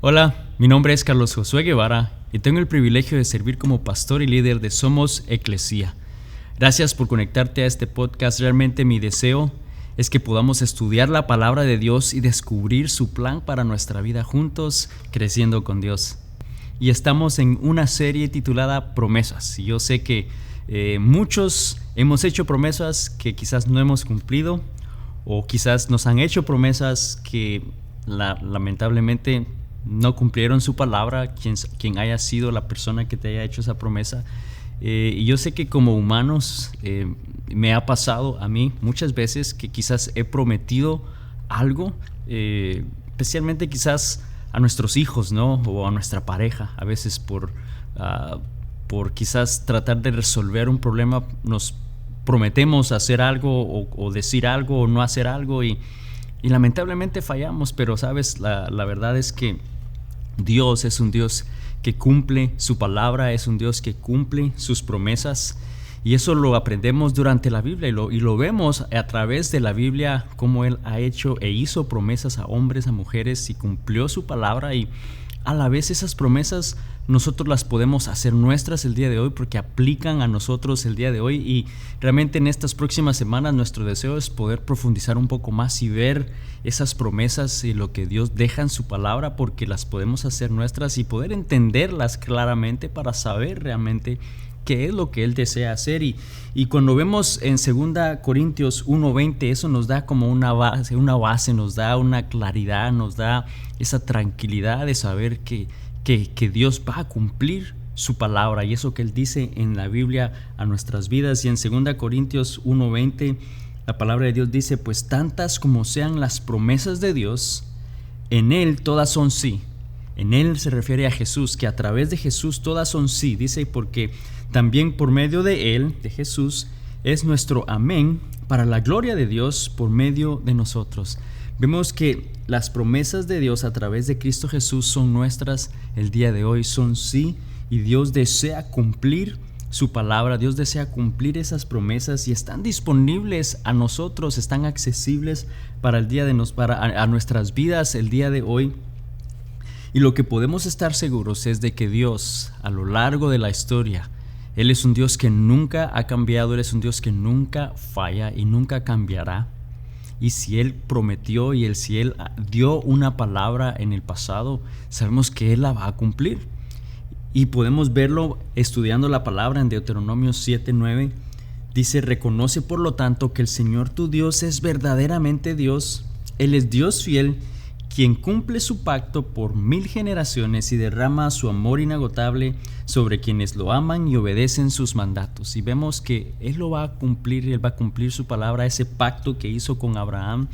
Hola, mi nombre es Carlos Josué Guevara y tengo el privilegio de servir como pastor y líder de Somos Eclesia. Gracias por conectarte a este podcast. Realmente mi deseo es que podamos estudiar la palabra de Dios y descubrir su plan para nuestra vida juntos, creciendo con Dios. Y estamos en una serie titulada Promesas. Y yo sé que muchos hemos hecho promesas que quizás no hemos cumplido, o quizás nos han hecho promesas que lamentablemente no cumplieron su palabra, quien haya sido la persona que te haya hecho esa promesa. Y yo sé que como humanos me ha pasado a mí muchas veces que quizás he prometido algo, especialmente quizás a nuestros hijos, ¿no? O a nuestra pareja. A veces por quizás tratar de resolver un problema nos prometemos hacer algo o decir algo o no hacer algo y lamentablemente fallamos. Pero sabes, la verdad es que Dios es un Dios que cumple su palabra, es un Dios que cumple sus promesas, y eso lo aprendemos durante la Biblia y lo vemos a través de la Biblia, cómo Él ha hecho e hizo promesas a hombres, a mujeres, y cumplió su palabra, y a la vez esas promesas nosotros las podemos hacer nuestras el día de hoy porque aplican a nosotros el día de hoy. Y realmente en estas próximas semanas nuestro deseo es poder profundizar un poco más y ver esas promesas y lo que Dios deja en su palabra, porque las podemos hacer nuestras y poder entenderlas claramente para saber realmente qué es lo que Él desea hacer. Y cuando vemos en 2 Corintios 1:20, eso nos da como una base, nos da una claridad, nos da esa tranquilidad de saber que Dios va a cumplir su palabra y eso que Él dice en la Biblia a nuestras vidas. Y en 2 Corintios 1:20 la palabra de Dios dice: pues tantas como sean las promesas de Dios, en Él todas son sí. En Él se refiere a Jesús, que a través de Jesús todas son sí. Dice: porque también por medio de Él, de Jesús, es nuestro amén para la gloria de Dios por medio de nosotros. Vemos que las promesas de Dios a través de Cristo Jesús son nuestras el día de hoy, son sí, y Dios desea cumplir su palabra, Dios desea cumplir esas promesas y están disponibles a nosotros, están accesibles para el día de a nuestras vidas el día de hoy. Y lo que podemos estar seguros es de que Dios, a lo largo de la historia, Él es un Dios que nunca ha cambiado, Él es un Dios que nunca falla y nunca cambiará. Y si Él prometió si Él dio una palabra en el pasado, sabemos que Él la va a cumplir. Y podemos verlo estudiando la palabra en Deuteronomio 7:9. Dice: reconoce por lo tanto que el Señor tu Dios es verdaderamente Dios. Él es Dios fiel, quien cumple su pacto por 1000 generaciones y derrama su amor inagotable sobre quienes lo aman y obedecen sus mandatos. Y vemos que Él lo va a cumplir, Él va a cumplir su palabra, ese pacto que hizo con Abraham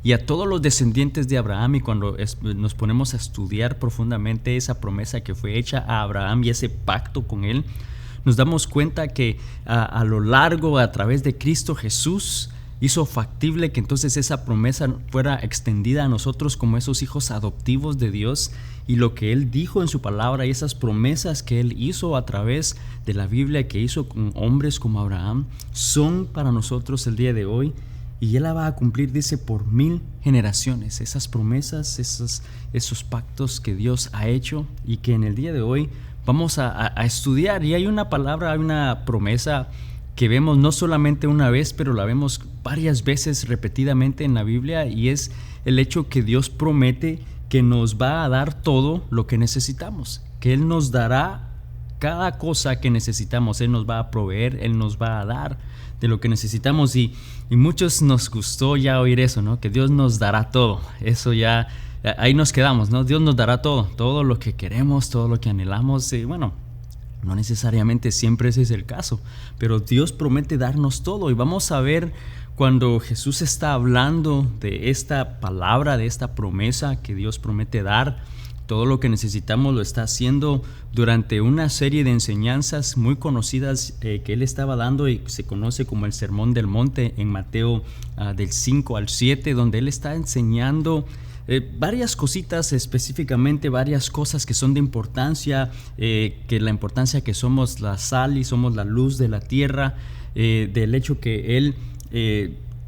y a todos los descendientes de Abraham. Y cuando nos ponemos a estudiar profundamente esa promesa que fue hecha a Abraham y ese pacto con Él, nos damos cuenta que a lo largo, a través de Cristo Jesús, hizo factible que entonces esa promesa fuera extendida a nosotros como esos hijos adoptivos de Dios. Y lo que Él dijo en su palabra y esas promesas que Él hizo a través de la Biblia, que hizo con hombres como Abraham, son para nosotros el día de hoy. Y Él la va a cumplir, dice, por 1000 generaciones. Esas promesas, esos pactos que Dios ha hecho y que en el día de hoy vamos a estudiar. Y hay una palabra, hay una promesa que vemos no solamente una vez, pero la vemos varias veces repetidamente en la Biblia, y es el hecho que Dios promete que nos va a dar todo lo que necesitamos, que Él nos dará cada cosa que necesitamos, Él nos va a proveer, Él nos va a dar de lo que necesitamos. Y muchos nos gustó ya oír eso, ¿no? Que Dios nos dará todo. Eso ya, ahí nos quedamos, ¿no? Dios nos dará todo lo que queremos, todo lo que anhelamos. Y bueno, no necesariamente siempre ese es el caso, pero Dios promete darnos todo. Y vamos a ver cuando Jesús está hablando de esta palabra, de esta promesa que Dios promete dar, todo lo que necesitamos. Lo está haciendo durante una serie de enseñanzas muy conocidas que Él estaba dando y se conoce como el Sermón del Monte en Mateo del 5 al 7, donde Él está enseñando varias cositas, específicamente varias cosas que son de importancia, que la importancia que somos la sal y somos la luz de la tierra, del hecho que Él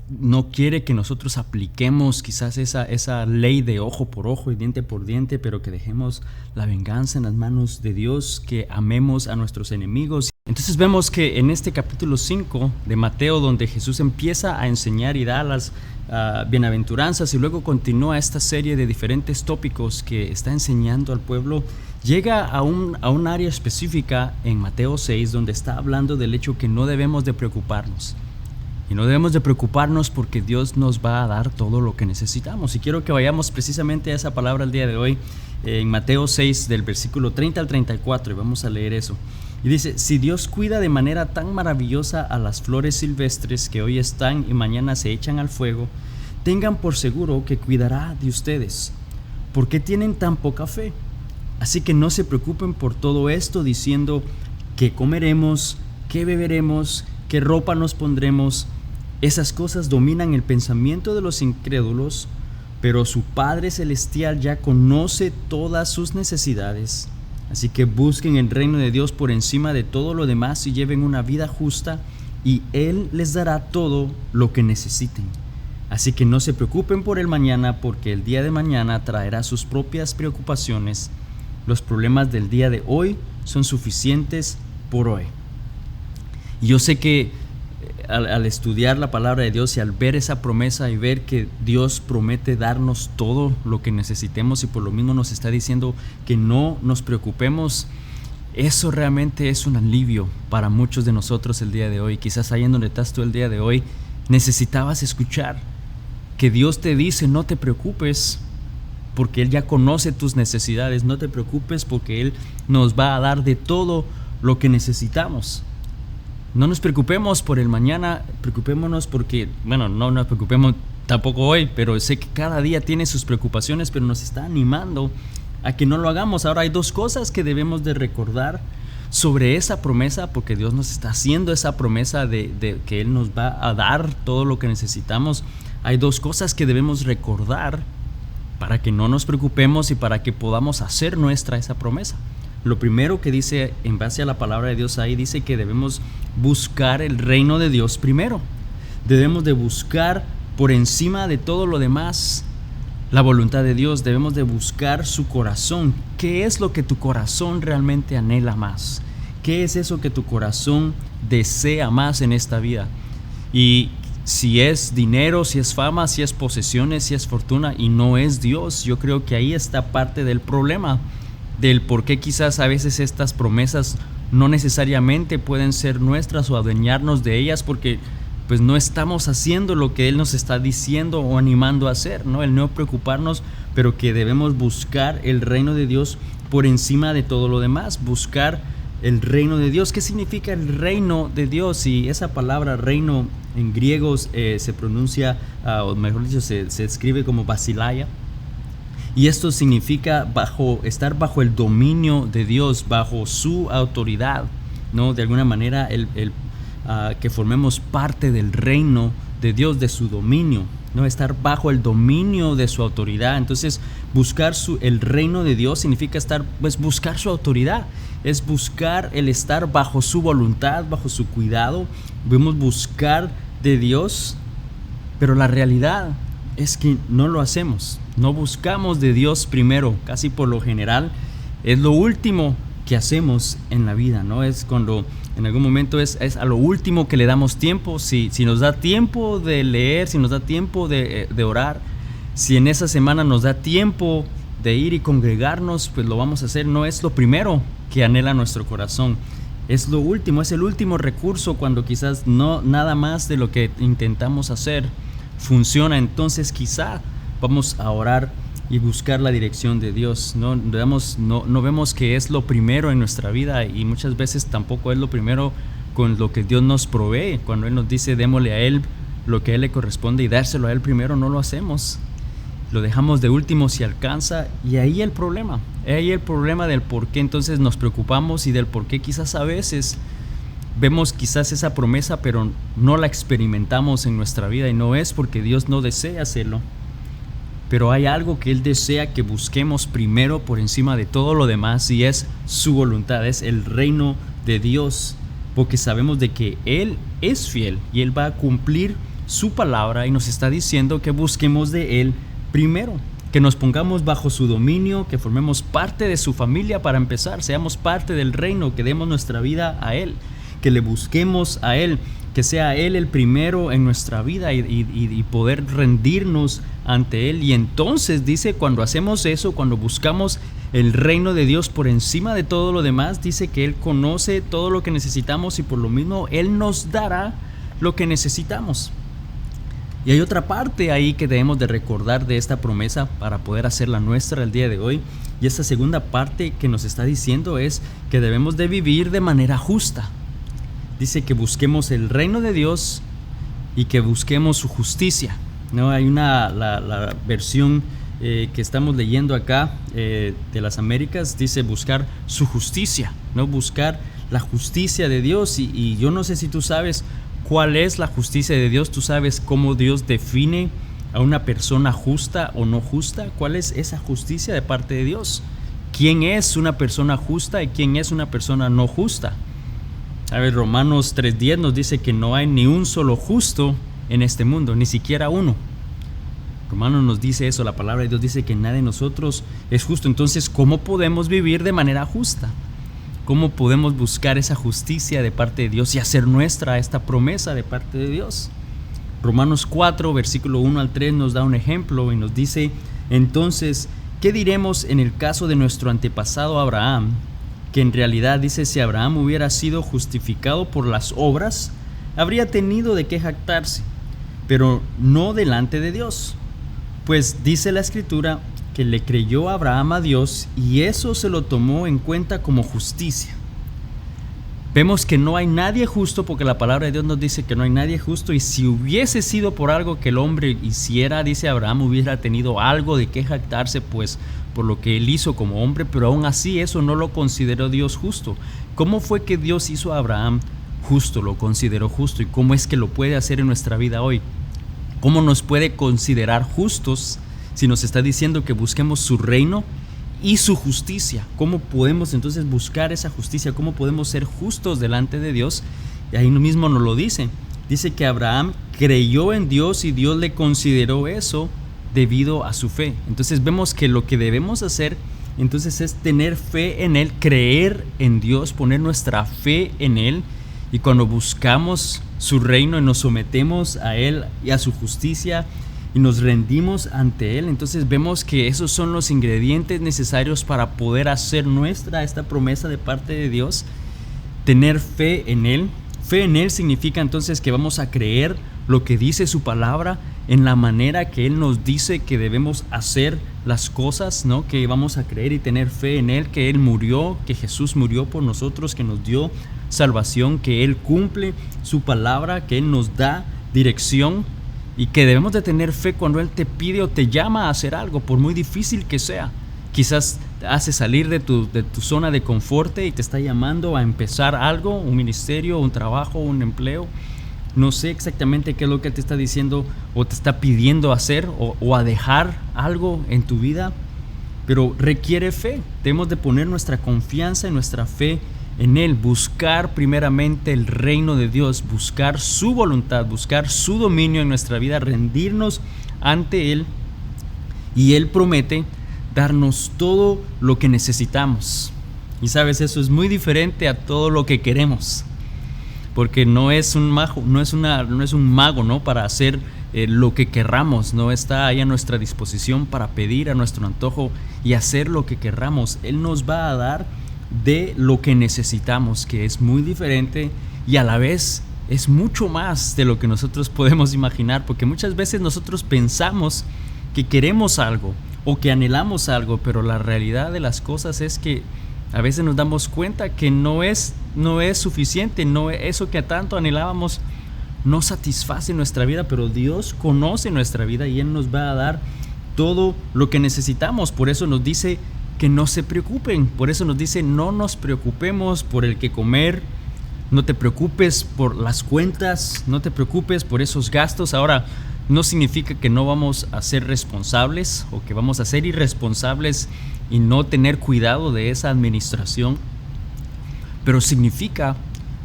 no quiere que nosotros apliquemos quizás esa ley de ojo por ojo y diente por diente, pero que dejemos la venganza en las manos de Dios, que amemos a nuestros enemigos. Entonces vemos que en este capítulo 5 de Mateo, donde Jesús empieza a enseñar y da las bienaventuranzas y luego continúa esta serie de diferentes tópicos que está enseñando al pueblo, llega a un área específica en Mateo 6 donde está hablando del hecho que no debemos de preocuparnos. Y no debemos de preocuparnos porque Dios nos va a dar todo lo que necesitamos. Y quiero que vayamos precisamente a esa palabra el día de hoy, en Mateo 6, del versículo 30 al 34, y vamos a leer eso. Y dice: si Dios cuida de manera tan maravillosa a las flores silvestres que hoy están y mañana se echan al fuego, tengan por seguro que cuidará de ustedes. ¿Por qué tienen tan poca fe? Así que no se preocupen por todo esto diciendo: ¿qué comeremos? ¿Qué beberemos? ¿Qué ropa nos pondremos? Esas cosas dominan el pensamiento de los incrédulos, pero su Padre Celestial ya conoce todas sus necesidades. Así que busquen el reino de Dios por encima de todo lo demás y lleven una vida justa, y Él les dará todo lo que necesiten. Así que no se preocupen por el mañana, porque el día de mañana traerá sus propias preocupaciones. Los problemas del día de hoy son suficientes por hoy. Y yo sé que al estudiar la palabra de Dios y al ver esa promesa y ver que Dios promete darnos todo lo que necesitemos y por lo mismo nos está diciendo que no nos preocupemos, eso realmente es un alivio para muchos de nosotros el día de hoy. Quizás ahí en donde estás tú el día de hoy necesitabas escuchar que Dios te dice: no te preocupes porque Él ya conoce tus necesidades, no te preocupes porque Él nos va a dar de todo lo que necesitamos. No nos preocupemos por el mañana, preocupémonos porque, no nos preocupemos tampoco hoy, pero sé que cada día tiene sus preocupaciones, pero nos está animando a que no lo hagamos. Ahora hay dos cosas que debemos de recordar sobre esa promesa, porque Dios nos está haciendo esa promesa de que Él nos va a dar todo lo que necesitamos. Hay dos cosas que debemos recordar para que no nos preocupemos y para que podamos hacer nuestra esa promesa. Lo primero que dice en base a la palabra de Dios ahí, dice que debemos buscar el reino de Dios primero. Debemos de buscar por encima de todo lo demás la voluntad de Dios. Debemos de buscar su corazón. ¿Qué es lo que tu corazón realmente anhela más? ¿Qué es eso que tu corazón desea más en esta vida? Y si es dinero, si es fama, si es posesiones, si es fortuna y no es Dios, yo creo que ahí está parte del problema, del por qué quizás a veces estas promesas no necesariamente pueden ser nuestras o adueñarnos de ellas, porque pues no estamos haciendo lo que Él nos está diciendo o animando a hacer, ¿no? El no preocuparnos, pero que debemos buscar el reino de Dios por encima de todo lo demás. Buscar el reino de Dios. ¿Qué significa el reino de Dios? Y esa palabra reino en griego se pronuncia, o mejor dicho, se escribe como basileia. Y esto significa estar bajo el dominio de Dios, bajo su autoridad, ¿no? De alguna manera que formemos parte del reino de Dios, de su dominio, ¿no? Estar bajo el dominio de su autoridad. Entonces, buscar el reino de Dios significa buscar su autoridad, es buscar el estar bajo su voluntad, bajo su cuidado. Debemos buscar de Dios, pero la realidad es que no lo hacemos. No buscamos de Dios primero. Casi por lo general es lo último que hacemos en la vida, ¿no? Es cuando en algún momento es a lo último que le damos tiempo. Si nos da tiempo de leer, si nos da tiempo de orar, si en esa semana nos da tiempo de ir y congregarnos, pues lo vamos a hacer. No es lo primero que anhela nuestro corazón, es lo último, es el último recurso cuando quizás no nada más de lo que intentamos hacer funciona. Entonces quizá vamos a orar y buscar la dirección de Dios. No vemos que es lo primero en nuestra vida, y muchas veces tampoco es lo primero con lo que Dios nos provee. Cuando Él nos dice démosle a Él lo que a Él le corresponde y dárselo a Él primero, no lo hacemos. Lo dejamos de último si alcanza, y ahí el problema del por qué entonces nos preocupamos y del por qué quizás a veces vemos quizás esa promesa pero no la experimentamos en nuestra vida, y no es porque Dios no desea hacerlo, pero hay algo que Él desea que busquemos primero por encima de todo lo demás, y es su voluntad, es el reino de Dios, porque sabemos de que Él es fiel y Él va a cumplir su palabra y nos está diciendo que busquemos de Él primero, que nos pongamos bajo su dominio, que formemos parte de su familia para empezar, seamos parte del reino, que demos nuestra vida a Él, que le busquemos a Él, que sea Él el primero en nuestra vida y poder rendirnos ante Él. Y entonces dice, cuando hacemos eso, cuando buscamos el reino de Dios por encima de todo lo demás, dice que Él conoce todo lo que necesitamos y por lo mismo Él nos dará lo que necesitamos. Y hay otra parte ahí que debemos de recordar de esta promesa para poder hacerla nuestra el día de hoy. Y esta segunda parte que nos está diciendo es que debemos de vivir de manera justa. Dice que busquemos el reino de Dios y que busquemos su justicia, ¿no? Hay la versión que estamos leyendo acá de las Américas, dice buscar su justicia, ¿no? Buscar la justicia de Dios. Y yo no sé si tú sabes cuál es la justicia de Dios. Tú sabes cómo Dios define a una persona justa o no justa. ¿Cuál es esa justicia de parte de Dios? ¿Quién es una persona justa y quién es una persona no justa? A ver, Romanos 3:10 nos dice que no hay ni un solo justo en este mundo, ni siquiera uno. Romanos nos dice eso, la palabra de Dios dice que nadie de nosotros es justo. Entonces, ¿cómo podemos vivir de manera justa? ¿Cómo podemos buscar esa justicia de parte de Dios y hacer nuestra esta promesa de parte de Dios? Romanos 4, versículo 1 al 3 nos da un ejemplo y nos dice, entonces, ¿qué diremos en el caso de nuestro antepasado Abraham? Que en realidad dice, si Abraham hubiera sido justificado por las obras, habría tenido de qué jactarse, pero no delante de Dios. Pues dice la Escritura que le creyó Abraham a Dios y eso se lo tomó en cuenta como justicia. Vemos que no hay nadie justo porque la palabra de Dios nos dice que no hay nadie justo, y si hubiese sido por algo que el hombre hiciera, dice Abraham, hubiera tenido algo de qué jactarse, pues por lo que él hizo como hombre, pero aún así eso no lo consideró Dios justo. ¿Cómo fue que Dios hizo a Abraham justo, lo consideró justo, y cómo es que lo puede hacer en nuestra vida hoy? ¿Cómo nos puede considerar justos si nos está diciendo que busquemos su reino y su justicia? ¿Cómo podemos entonces buscar esa justicia? ¿Cómo podemos ser justos delante de Dios? Y ahí mismo nos lo dice. Dice que Abraham creyó en Dios y Dios le consideró eso debido a su fe. Entonces vemos que lo que debemos hacer entonces es tener fe en Él, creer en Dios, poner nuestra fe en Él. Y cuando buscamos su reino y nos sometemos a Él y a su justicia y nos rendimos ante Él, entonces vemos que esos son los ingredientes necesarios para poder hacer nuestra esta promesa de parte de Dios, tener fe en Él. Fe en Él significa entonces que vamos a creer lo que dice su palabra en la manera que Él nos dice que debemos hacer las cosas, ¿no? Que vamos a creer y tener fe en Él, que Él murió, que Jesús murió por nosotros, que nos dio salvación, que Él cumple su palabra, que Él nos da dirección, y que debemos de tener fe cuando Él te pide o te llama a hacer algo, por muy difícil que sea. Quizás te hace salir de tu zona de confort y te está llamando a empezar algo, un ministerio, un trabajo, un empleo. No sé exactamente qué es lo que te está diciendo o te está pidiendo hacer o a dejar algo en tu vida, pero requiere fe. Debemos de poner nuestra confianza y nuestra fe en Él, buscar primeramente el reino de Dios, buscar su voluntad, buscar su dominio en nuestra vida, rendirnos ante Él, y Él promete darnos todo lo que necesitamos. Y sabes, eso es muy diferente a todo lo que queremos, porque no es un mago, no es un mago, ¿no? Para hacer lo que querramos, no está ahí a nuestra disposición para pedir a nuestro antojo y hacer lo que querramos. Él nos va a dar de lo que necesitamos, que es muy diferente y a la vez es mucho más de lo que nosotros podemos imaginar, porque muchas veces nosotros pensamos que queremos algo o que anhelamos algo, pero la realidad de las cosas es que a veces nos damos cuenta que no es suficiente, eso que tanto anhelábamos no satisface nuestra vida, pero Dios conoce nuestra vida y Él nos va a dar todo lo que necesitamos. Por eso nos dice que no se preocupen, por eso nos dice no nos preocupemos por el que comer, no te preocupes por las cuentas, no te preocupes por esos gastos. Ahora, no significa que no vamos a ser responsables o que vamos a ser irresponsables y no tener cuidado de esa administración, pero significa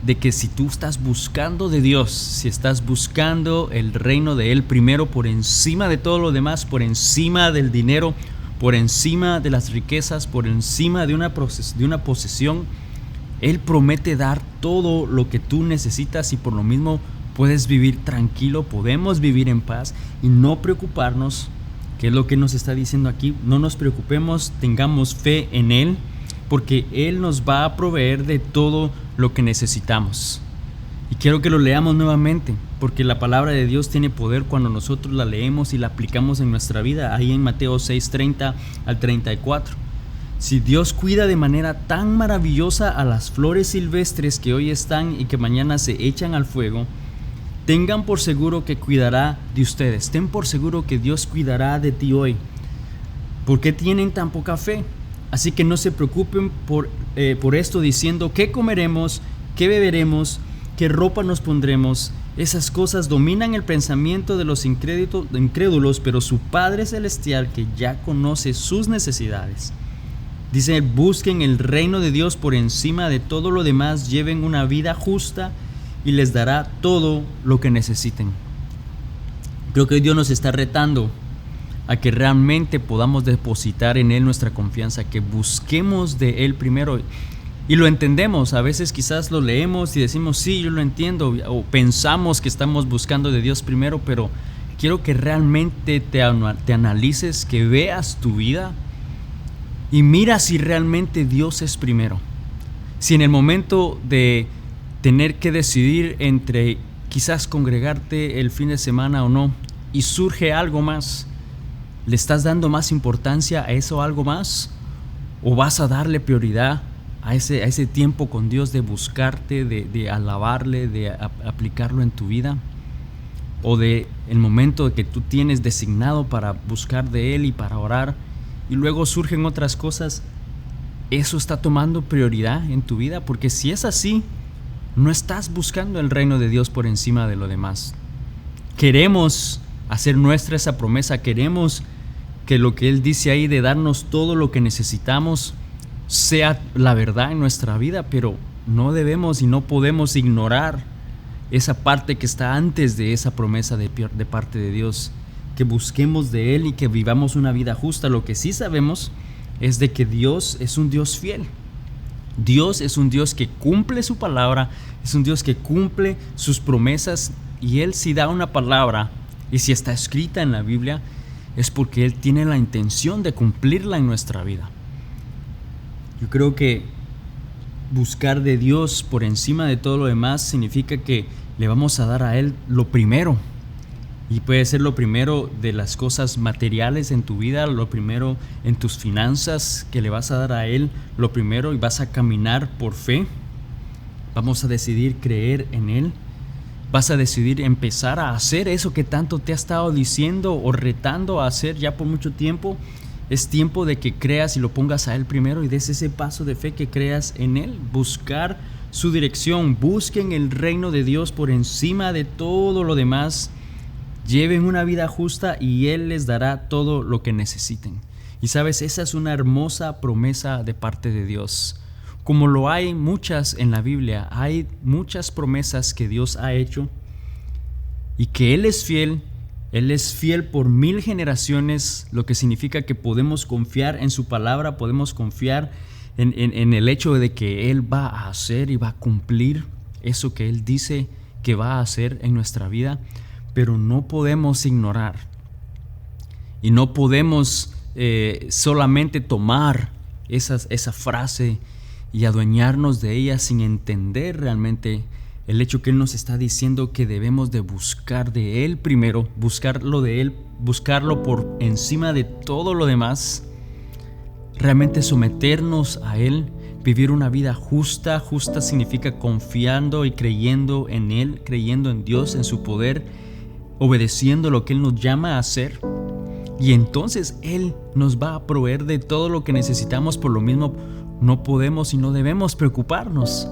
de que si tú estás buscando de Dios, si estás buscando el reino de Él primero por encima de todo lo demás, por encima del dinero, por encima de las riquezas, por encima de una posesión, Él promete dar todo lo que tú necesitas y por lo mismo puedes vivir tranquilo, podemos vivir en paz y no preocuparnos, que es lo que nos está diciendo aquí. No nos preocupemos, tengamos fe en Él, porque Él nos va a proveer de todo lo que necesitamos. Y quiero que lo leamos nuevamente, porque la palabra de Dios tiene poder cuando nosotros la leemos y la aplicamos en nuestra vida. Ahí en Mateo 6:30 al 34. Si Dios cuida de manera tan maravillosa a las flores silvestres que hoy están y que mañana se echan al fuego, tengan por seguro que cuidará de ustedes. Ten por seguro que Dios cuidará de ti hoy. ¿Por qué tienen tan poca fe? Así que no se preocupen por esto diciendo qué comeremos, qué beberemos, qué ropa nos pondremos. Esas cosas dominan el pensamiento de los incrédulos, pero su Padre Celestial, que ya conoce sus necesidades, dice: busquen el reino de Dios por encima de todo lo demás, lleven una vida justa y les dará todo lo que necesiten. Creo que Dios nos está retando a que realmente podamos depositar en Él nuestra confianza, que busquemos de Él primero. Y lo entendemos, a veces quizás lo leemos y decimos sí, yo lo entiendo, o pensamos que estamos buscando de Dios primero, pero quiero que realmente te analices, que veas tu vida y mira si realmente Dios es primero. Si en el momento de tener que decidir entre quizás congregarte el fin de semana o no, y surge algo más, ¿le estás dando más importancia a eso algo más? ¿O vas a darle prioridad a ese tiempo con Dios de buscarte, de alabarle, de aplicarlo en tu vida? ¿O de el momento que tú tienes designado para buscar de Él y para orar, y luego surgen otras cosas? ¿Eso está tomando prioridad en tu vida? Porque si es así, no estás buscando el reino de Dios por encima de lo demás. Queremos hacer nuestra esa promesa, queremos que lo que Él dice ahí de darnos todo lo que necesitamos sea la verdad en nuestra vida, pero no debemos y no podemos ignorar esa parte que está antes de esa promesa de parte de Dios, que busquemos de Él y que vivamos una vida justa. Lo que sí sabemos es de que Dios es un Dios fiel. Dios es un Dios que cumple su palabra, es un Dios que cumple sus promesas, y Él si da una palabra y si está escrita en la Biblia, es porque Él tiene la intención de cumplirla en nuestra vida. Yo creo que buscar de Dios por encima de todo lo demás significa que le vamos a dar a Él lo primero. Y puede ser lo primero de las cosas materiales en tu vida, lo primero en tus finanzas, que le vas a dar a Él lo primero, y vas a caminar por fe. Vamos a decidir creer en Él. Vas a decidir empezar a hacer eso que tanto te ha estado diciendo o retando a hacer ya por mucho tiempo. Es tiempo de que creas y lo pongas a Él primero y des ese paso de fe, que creas en Él. Buscar su dirección. Busquen el reino de Dios por encima de todo lo demás. Lleven una vida justa y Él les dará todo lo que necesiten. Y sabes, esa es una hermosa promesa de parte de Dios. Como lo hay muchas en la Biblia, hay muchas promesas que Dios ha hecho y que Él es fiel. Él es fiel por 1000 generaciones, lo que significa que podemos confiar en su palabra, podemos confiar en el hecho de que Él va a hacer y va a cumplir eso que Él dice que va a hacer en nuestra vida. Pero no podemos ignorar y no podemos solamente tomar esa frase y adueñarnos de ella sin entender realmente el hecho que Él nos está diciendo, que debemos de buscar de Él primero, buscarlo de Él, buscarlo por encima de todo lo demás, realmente someternos a Él, vivir una vida justa. Justa significa confiando y creyendo en Él, creyendo en Dios, en su poder, obedeciendo lo que Él nos llama a hacer. Y entonces Él nos va a proveer de todo lo que necesitamos. Por lo mismo, no podemos y no debemos preocuparnos.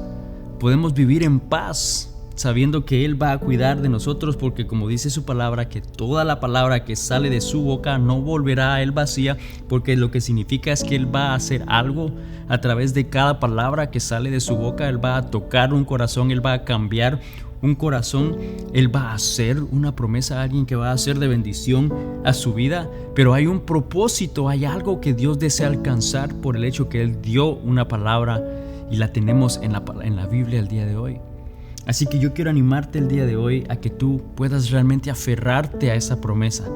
Podemos vivir en paz sabiendo que Él va a cuidar de nosotros, porque como dice su palabra, que toda la palabra que sale de su boca no volverá a Él vacía, porque lo que significa es que Él va a hacer algo a través de cada palabra que sale de su boca. Él va a tocar un corazón, Él va a cambiar un corazón, Él va a hacer una promesa a alguien que va a ser de bendición a su vida. Pero hay un propósito, hay algo que Dios desea alcanzar por el hecho que Él dio una palabra y la tenemos en la Biblia el día de hoy. Así que yo quiero animarte el día de hoy a que tú puedas realmente aferrarte a esa promesa,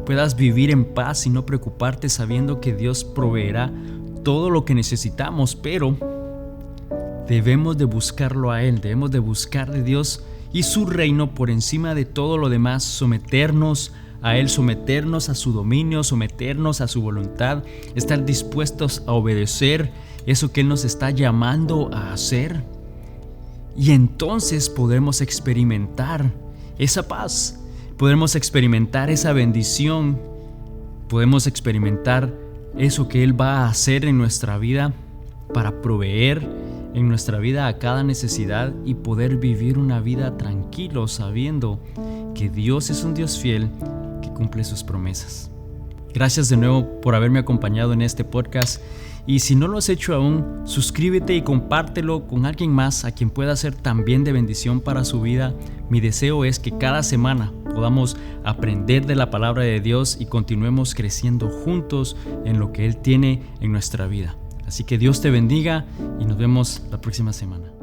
puedas vivir en paz y no preocuparte sabiendo que Dios proveerá todo lo que necesitamos, pero debemos de buscarlo a Él, debemos de buscar de Dios y su reino por encima de todo lo demás, someternos a Él, someternos a su dominio, someternos a su voluntad, estar dispuestos a obedecer eso que Él nos está llamando a hacer. Y entonces podremos experimentar esa paz, podremos experimentar esa bendición, podemos experimentar eso que Él va a hacer en nuestra vida para proveer en nuestra vida a cada necesidad y poder vivir una vida tranquilo sabiendo que Dios es un Dios fiel que cumple sus promesas. Gracias de nuevo por haberme acompañado en este podcast. Y si no lo has hecho aún, suscríbete y compártelo con alguien más a quien pueda ser también de bendición para su vida. Mi deseo es que cada semana podamos aprender de la palabra de Dios y continuemos creciendo juntos en lo que Él tiene en nuestra vida. Así que Dios te bendiga y nos vemos la próxima semana.